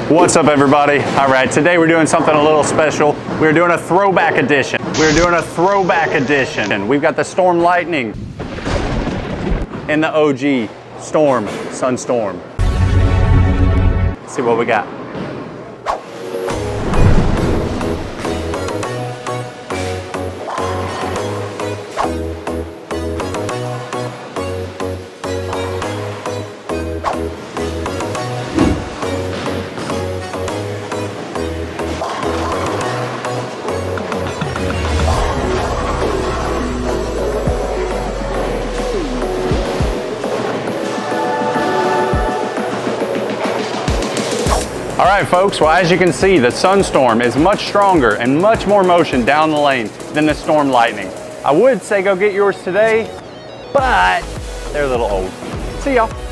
What's up, everybody? All right, today we're doing something a little special. We're doing a throwback edition. We've got the Storm Lightning and the OG Storm, Sunstorm. Let's see what we got. All right, folks, well, as you can see, the Sunstorm is much stronger and much more motion down the lane than the Storm Lightning. I would say go get yours today, but they're a little old. See y'all.